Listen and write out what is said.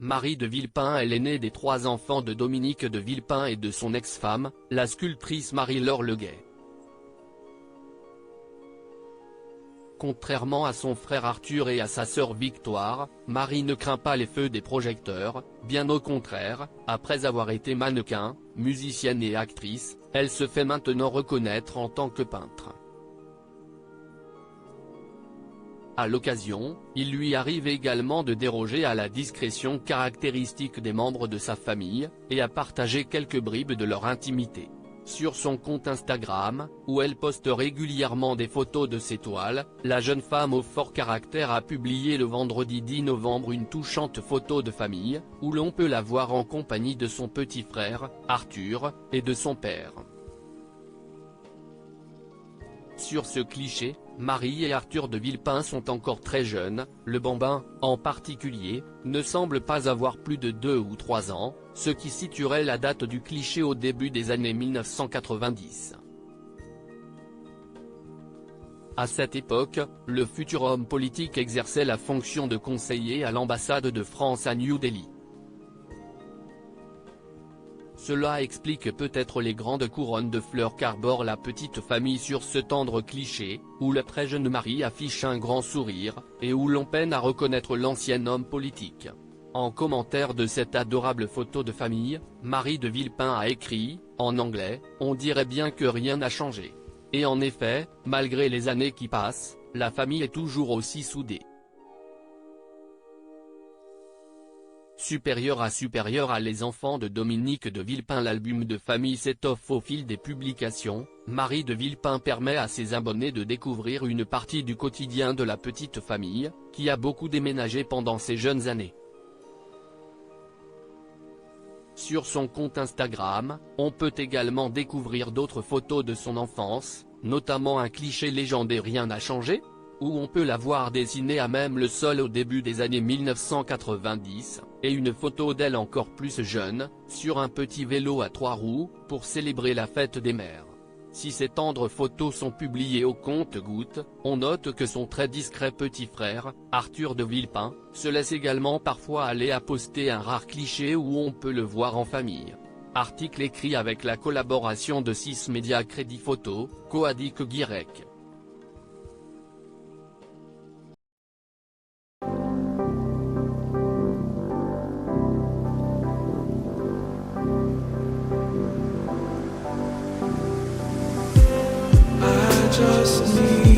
Marie de Villepin est l'aînée des 3 enfants de Dominique de Villepin et de son ex-femme, la sculptrice Marie-Laure Leguet. Contrairement à son frère Arthur et à sa sœur Victoire, Marie ne craint pas les feux des projecteurs, bien au contraire, après avoir été mannequin, musicienne et actrice, elle se fait maintenant reconnaître en tant que peintre. À l'occasion, il lui arrive également de déroger à la discrétion caractéristique des membres de sa famille, et à partager quelques bribes de leur intimité. Sur son compte Instagram, où elle poste régulièrement des photos de ses toiles, la jeune femme au fort caractère a publié le vendredi 10 novembre une touchante photo de famille, où l'on peut la voir en compagnie de son petit frère, Arthur, et de son père. Sur ce cliché, Marie et Arthur de Villepin sont encore très jeunes, le bambin, en particulier, ne semble pas avoir plus de 2 ou 3 ans, ce qui situerait la date du cliché au début des années 1990. À cette époque, le futur homme politique exerçait la fonction de conseiller à l'ambassade de France à New Delhi. Cela explique peut-être les grandes couronnes de fleurs qu'arbore la petite famille sur ce tendre cliché, où la très jeune Marie affiche un grand sourire, et où l'on peine à reconnaître l'ancien homme politique. En commentaire de cette adorable photo de famille, Marie de Villepin a écrit, en anglais, « On dirait bien que rien n'a changé. » Et en effet, malgré les années qui passent, la famille est toujours aussi soudée. Supérieur à les enfants de Dominique de Villepin. L'album de famille s'étoffe au fil des publications. Marie de Villepin permet à ses abonnés de découvrir une partie du quotidien de la petite famille, qui a beaucoup déménagé pendant ses jeunes années. Sur son compte Instagram, on peut également découvrir d'autres photos de son enfance, notamment un cliché légendaire « Rien n'a changé », où on peut la voir dessinée à même le sol au début des années 1990, et une photo d'elle encore plus jeune, sur un petit vélo à 3 roues, pour célébrer la fête des mères. Si ces tendres photos sont publiées au compte-gouttes, on note que son très discret petit frère, Arthur de Villepin, se laisse également parfois aller à poster un rare cliché où on peut le voir en famille. Article écrit avec la collaboration de 6 médias Crédit Photo, Coadic Guirec. Just need